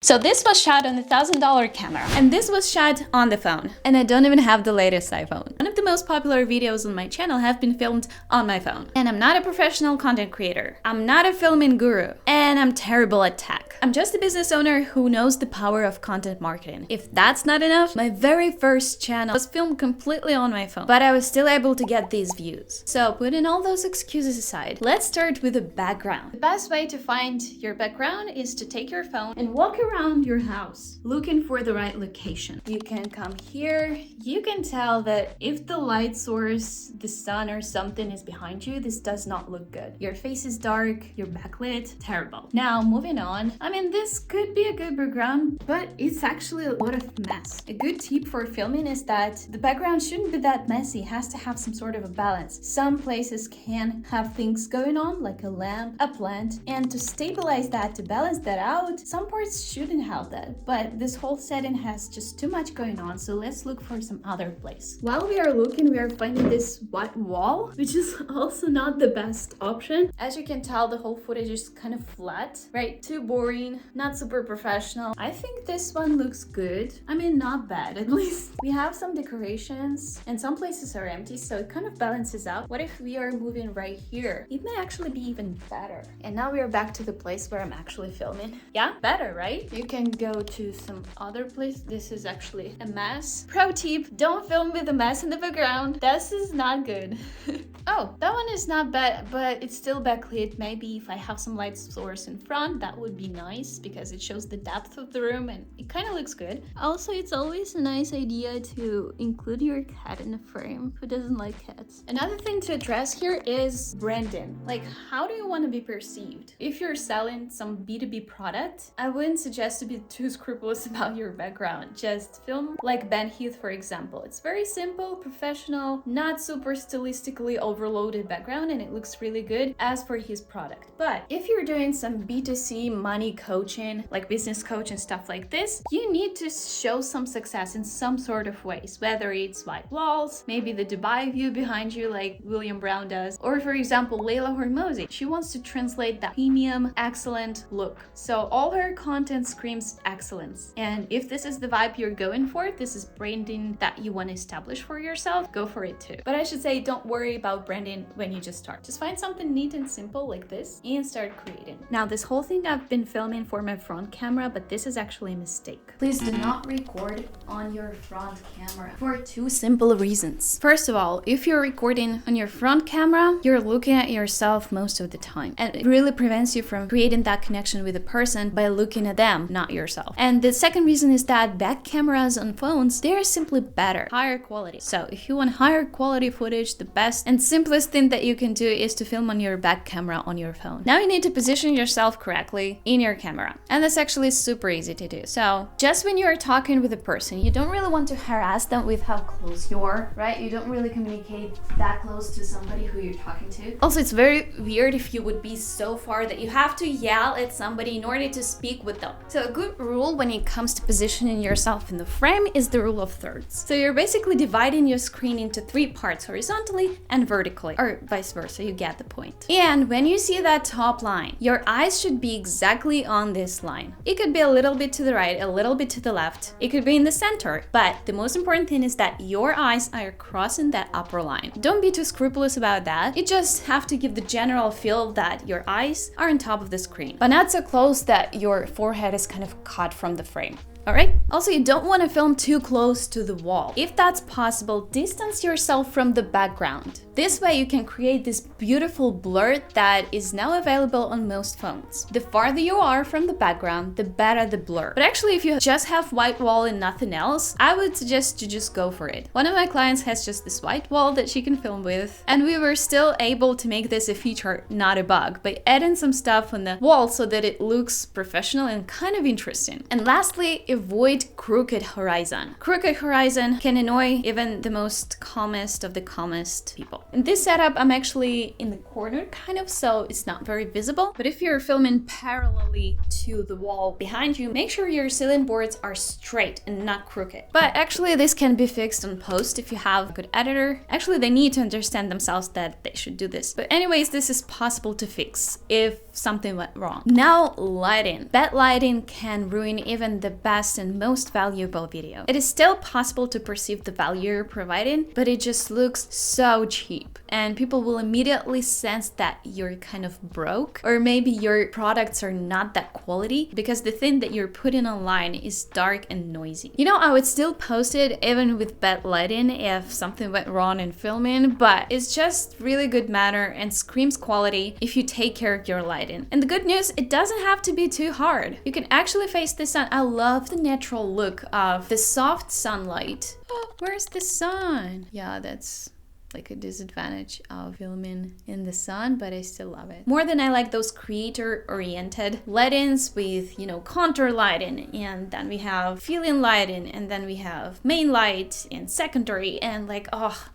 So this was shot on a $1,000 camera, and this was shot on the phone. And I don't even have the latest iPhone. One of the most popular videos on my channel have been filmed on my phone. And I'm not a professional content creator. I'm not a filming guru. And I'm terrible at tech. I'm just a business owner who knows the power of content marketing. If that's not enough, my very first channel was filmed completely on my phone, but I was still able to get these views. So putting all those excuses aside, let's start with the background. The best way to find your background is to take your phone and walk around your house looking for the right location. You can come here. You can tell that if the light source, the sun or something is behind you, this does not look good. Your face is dark, you're backlit, terrible. Now moving on, I mean, this could be a good background, but it's actually a lot of mess. A good tip for filming is that the background shouldn't be that messy. It has to have some sort of a balance. Some places can have things going on, like a lamp, a plant, and to stabilize that, to balance that out, some parts shouldn't have that, but this whole setting has just too much going on, so let's look for some other place. While we are looking, we are finding this white wall, which is also not the best option. As you can tell, the whole footage is kind of flat, right? Too boring, not super professional. I think this one looks good. I mean, not bad, at least. We have some decorations and some places are empty, so it kind of balances out. What if we are moving right here? It may actually be even better. And now we are back to the place where I'm actually filming. Yeah, better, right? You can go to some other place. This is actually a mess. Pro tip, don't film with a mess in the background. This is not good. Oh, that one is not bad, but it's still backlit. Maybe if I have some light source in front, that would be nice because it shows the depth of the room and it kind of looks good. Also, it's always a nice idea to include your cat in a frame. Who doesn't like cats? Another thing to address here is branding. Like, how do you want to be perceived? If you're selling some B2B product, I wouldn't suggest to be too scrupulous about your background. Just film like Ben Heath, for example. It's very simple, professional, not super stylistically overloaded background, and it looks really good as for his product. But if you're doing some B2C money coaching, like business coach and stuff like this, you need to show some success in some sort of ways, whether it's white walls, maybe the Dubai view behind you like William Brown does, or for example, Leila Hormozi. She wants to translate that premium, excellent look. So all her content screams excellence. And if this is the vibe you're going for, this is branding that you want to establish for yourself, go for it too. But I should say, don't worry about branding when you just start. Just find something neat and simple like this and start creating. Now, this whole thing I've been filming for my front camera, but this is actually a mistake. Please do not record on your front camera for two simple reasons. First of all, if you're recording on your front camera, you're looking at yourself most of the time, and it really prevents you from creating that connection with a person by looking at them, not yourself. And the second reason is that back cameras on phones, they're simply better, higher quality. So if you want higher quality footage, the best and simplest thing that you can do is to film on your back camera on your phone. Now you need to position yourself correctly in your camera, and that's actually super easy to do. So just when you're talking with a person, you don't really want to harass them with how close you are, right? You don't really communicate that close to somebody who you're talking to. Also, it's very weird if you would be so far that you have to yell at somebody in order to speak with them. So a good rule when it comes to positioning yourself in the frame is the rule of thirds. So you're basically dividing your screen into three parts, horizontally and vertically, or vice versa, you get the point. And when you see that top line, your eyes should be exactly on this line. It could be a little bit to the right, a little bit to the left. It could be in the center, but the most important thing is that your eyes are crossing that upper line. Don't be too scrupulous about that. You just have to give the general feel that your eyes are on top of the screen, but not so close that your forehead is kind of cut from the frame. Alright? Also, you don't want to film too close to the wall. If that's possible, distance yourself from the background. This way you can create this beautiful blur that is now available on most phones. The farther you are from the background, the better the blur. But actually, if you just have white wall and nothing else, I would suggest you just go for it. One of my clients has just this white wall that she can film with, and we were still able to make this a feature, not a bug, by adding some stuff on the wall so that it looks professional and kind of interesting. And lastly, if avoid crooked horizon. Crooked horizon can annoy even the most calmest of the calmest people. In this setup, I'm actually in the corner kind of, so it's not very visible. But if you're filming parallelly to the wall behind you, make sure your ceiling boards are straight and not crooked. But actually this can be fixed on post if you have a good editor. Actually, they need to understand themselves that they should do this. But anyways, this is possible to fix if something went wrong. Now, lighting. Bad lighting can ruin even the best and most valuable video. It is still possible to perceive the value you're providing, but it just looks so cheap. And people will immediately sense that you're kind of broke, or maybe your products are not that quality because the thing that you're putting online is dark and noisy. You know, I would still post it even with bad lighting if something went wrong in filming, but it's just really good manner and screams quality if you take care of your lighting. And the good news, it doesn't have to be too hard. You can actually face the sun. I love the natural look of the soft sunlight. Oh, where's the sun? Yeah, that's like a disadvantage of filming in the sun, but I still love it. More than I like those creator-oriented lightings with, you know, contour lighting, and then we have fill-in lighting, and then we have main light and secondary, and like, oh,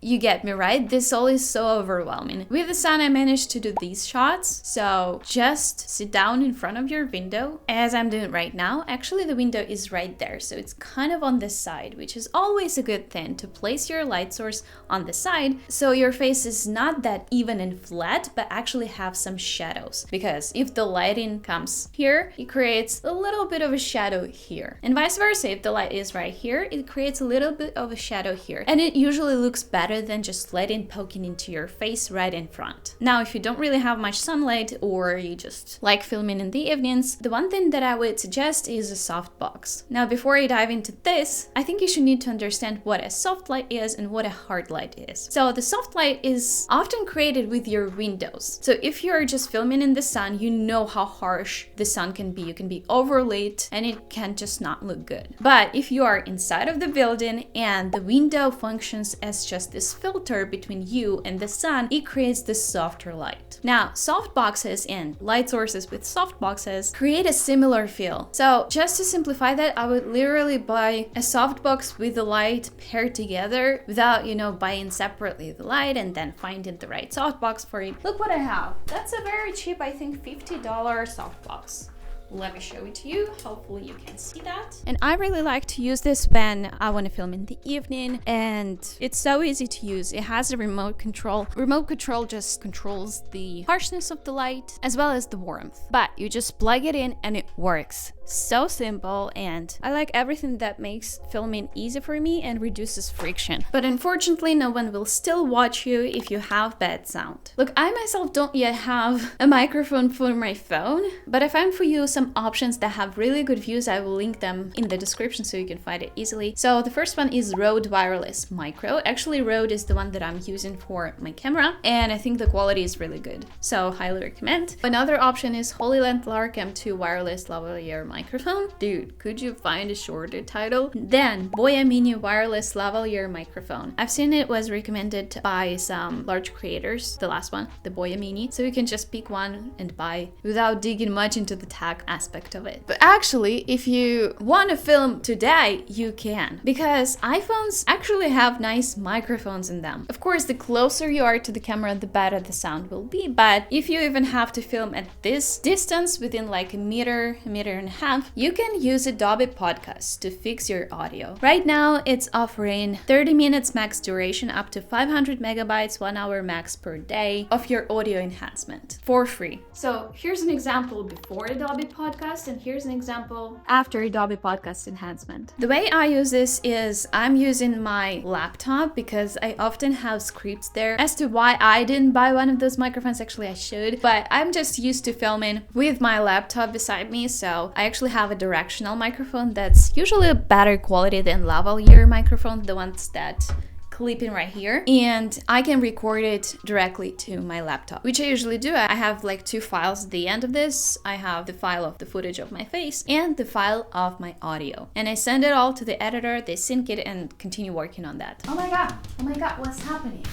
you get me, right? This all is so overwhelming. With the sun, I managed to do these shots. So just sit down in front of your window, as I'm doing right now. Actually, the window is right there, so it's kind of on this side, which is always a good thing to place your light source on the side, so your face is not that even and flat, but actually have some shadows. Because if the lighting comes here, it creates a little bit of a shadow here. And vice versa, if the light is right here, it creates a little bit of a shadow here. And it usually looks better than just lighting poking into your face right in front. Now, if you don't really have much sunlight or you just like filming in the evenings, the one thing that I would suggest is a softbox. Now, before I dive into this, I think you should need to understand what a soft light is and what a hard light is. So the soft light is often created with your windows. So if you're just filming in the sun, you know how harsh the sun can be. You can be overlit and it can just not look good. But if you are inside of the building and the window functions as just this filter between you and the sun, it creates this softer light. Now, soft boxes and light sources with soft boxes create a similar feel. So just to simplify that, I would literally buy a soft box with the light paired together without, you know, buying separately the light and then finding the right soft box for it. Look what I have. That's a very cheap, I think $50 soft box. Let me show it to you. Hopefully you can see that. And I really like to use this when I want to film in the evening, and it's so easy to use. It has a remote control. Remote control just controls the harshness of the light as well as the warmth. But you just plug it in and it works. So simple, and I like everything that makes filming easy for me and reduces friction. But unfortunately, no one will still watch you if you have bad sound. Look, I myself don't yet have a microphone for my phone, but I found for you some options that have really good views. I will link them in the description so you can find it easily. So the first one is Rode Wireless Micro. Actually, Rode is the one that I'm using for my camera, and I think the quality is really good, so highly recommend. Another option is Holy Land Lark M2 Wireless Lavalier Microphone. Dude, could you find a shorter title? Then Boya Mini Wireless Lavalier Microphone. I've seen it was recommended by some large creators, the last one, the Boya Mini, so you can just pick one and buy without digging much into the tech aspect of it. But actually, if you want to film today, you can, because iPhones actually have nice microphones in them. Of course, the closer you are to the camera, the better the sound will be, but if you even have to film at this distance, within like a meter and a half, you can use Adobe Podcast to fix your audio. Right now, it's offering 30 minutes max duration, up to 500 megabytes, 1 hour max per day of your audio enhancement for free. So here's an example before Adobe Podcast, and here's an example after Adobe Podcast enhancement. The way I use this is I'm using my laptop because I often have scripts there. As to why I didn't buy one of those microphones, actually I should, but I'm just used to filming with my laptop beside me, so I actually have a directional microphone that's usually a better quality than lavalier microphone, the ones that clip in right here, and I can record it directly to my laptop, which I usually do. I have like two files at the end of this. I have the file of the footage of my face and the file of my audio, and I send it all to the editor, they sync it and continue working on that. Oh my god, what's happening?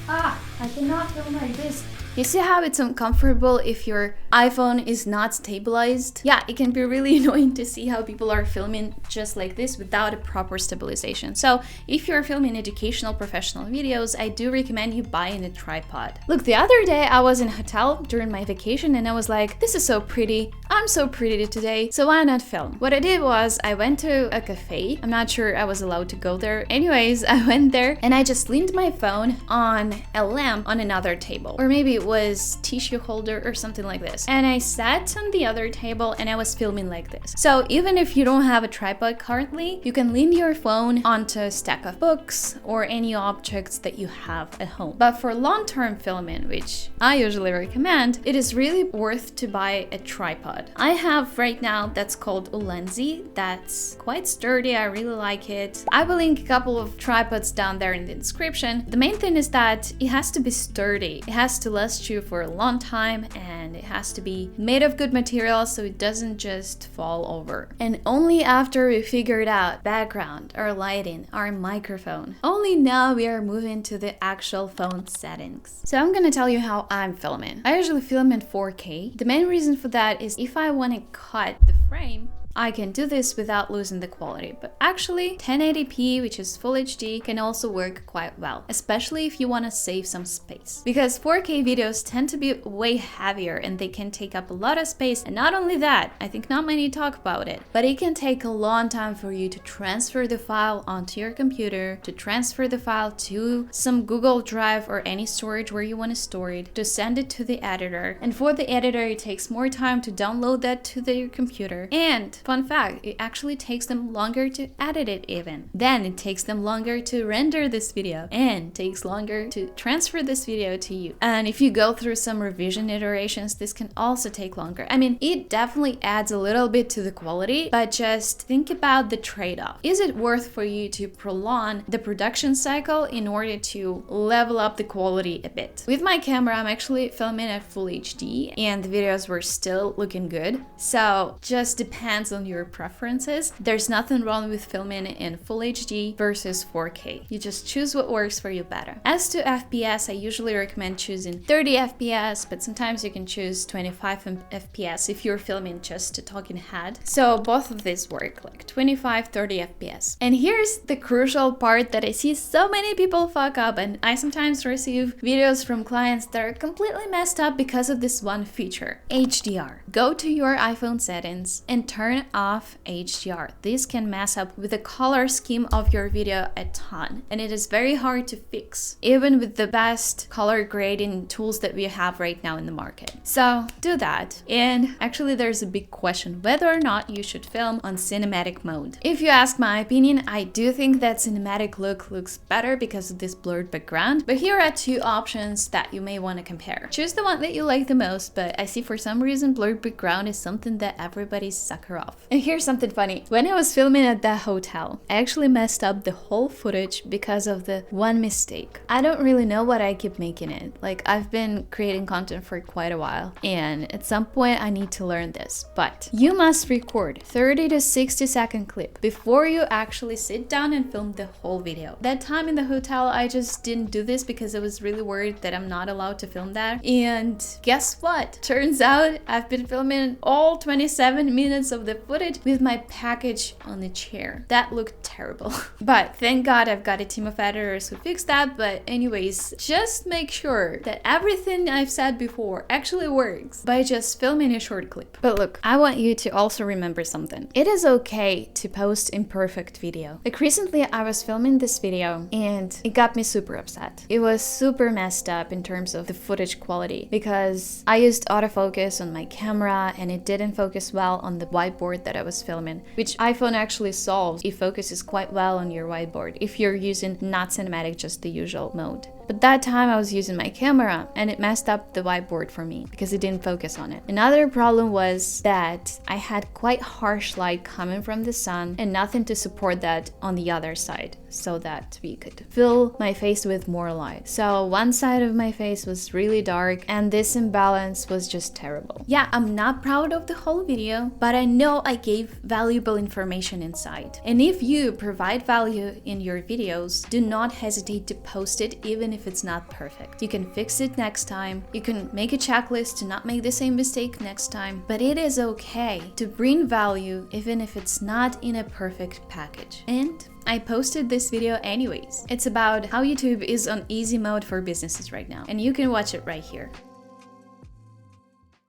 I cannot film like this. You see how it's uncomfortable if your iPhone is not stabilized? Yeah, it can be really annoying to see how people are filming just like this without a proper stabilization. So if you're filming educational professional videos, I do recommend you buying a tripod. Look, the other day I was in a hotel during my vacation and I was like, this is so pretty. I'm so pretty today, so why not film? What I did was I went to a cafe. I'm not sure I was allowed to go there. Anyways, I went there and I just leaned my phone on a lamp on another table. Or maybe it was tissue holder or something like this. And I sat on the other table and I was filming like this. So even if you don't have a tripod currently, you can lean your phone onto a stack of books or any objects that you have at home. But for long-term filming, which I usually recommend, it is really worth to buy a tripod. I have right now that's called Ulenzi. That's quite sturdy. I really like it. I will link a couple of tripods down there in the description. The main thing is that it has to be sturdy. It has to last you for a long time and it has to be made of good material so it doesn't just fall over. And only after we figured out background, our lighting, our microphone, only now we are moving to the actual phone settings. So I'm gonna tell you how I'm filming. I usually film in 4K. The main reason for that is if I want to cut the frame, I can do this without losing the quality, but actually 1080p, which is full HD, can also work quite well, especially if you want to save some space. Because 4K videos tend to be way heavier and they can take up a lot of space. And not only that, I think not many talk about it, but it can take a long time for you to transfer the file onto your computer, to transfer the file to some Google Drive or any storage where you want to store it, to send it to the editor. And for the editor, it takes more time to download that to your computer. And fun fact, it actually takes them longer to edit it even. Then it takes them longer to render this video and takes longer to transfer this video to you. And if you go through some revision iterations, this can also take longer. I mean, it definitely adds a little bit to the quality, but just think about the trade-off. Is it worth for you to prolong the production cycle in order to level up the quality a bit? With my camera, I'm actually filming at full HD and the videos were still looking good. So just depends on your preferences. There's nothing wrong with filming in full HD versus 4K. You just choose what works for you better. As to FPS, I usually recommend choosing 30 FPS, but sometimes you can choose 25 FPS if you're filming just a talking head. So both of these work, like 25, 30 FPS. And here's the crucial part that I see so many people fuck up, and I sometimes receive videos from clients that are completely messed up because of this one feature, HDR. Go to your iPhone settings and turn off HDR. This can mess up with the color scheme of your video a ton, and it is very hard to fix, even with the best color grading tools that we have right now in the market. So do that. And actually there's a big question whether or not you should film on cinematic mode. If you ask my opinion, I do think that cinematic look looks better because of this blurred background, but here are two options that you may want to compare. Choose the one that you like the most, but I see for some reason blurred background is something that everybody's sucker off. And here's something funny. When I was filming at that hotel, I actually messed up the whole footage because of the one mistake. I don't really know what I keep making it. Like, I've been creating content for quite a while, and at some point I need to learn this. But you must record 30 to 60 second clip before you actually sit down and film the whole video. That time in the hotel, I just didn't do this because I was really worried that I'm not allowed to film that. And guess what? Turns out I've been filming all 27 minutes of the footage with my package on the chair. That looked terrible. But thank God I've got a team of editors who fixed that. But anyways, just make sure that everything I've said before actually works by just filming a short clip. But look, I want you to also remember something. It is okay to post imperfect video. Like recently I was filming this video and it got me super upset. It was super messed up in terms of the footage quality because I used autofocus on my camera and it didn't focus well on the whiteboard that I was filming, which iPhone actually solves. It focuses quite well on your whiteboard if you're using not cinematic, just the usual mode. But that time I was using my camera and it messed up the whiteboard for me because it didn't focus on it. Another problem was that I had quite harsh light coming from the sun and nothing to support that on the other side so that we could fill my face with more light. So one side of my face was really dark and this imbalance was just terrible. Yeah, I'm not proud of the whole video, but I know I gave valuable information inside. And if you provide value in your videos, do not hesitate to post it even even if it's not perfect. You can fix it next time. You can make a checklist to not make the same mistake next time. But it is okay to bring value even if it's not in a perfect package. And I posted this video anyways. It's about how YouTube is on easy mode for businesses right now, and you can watch it right here.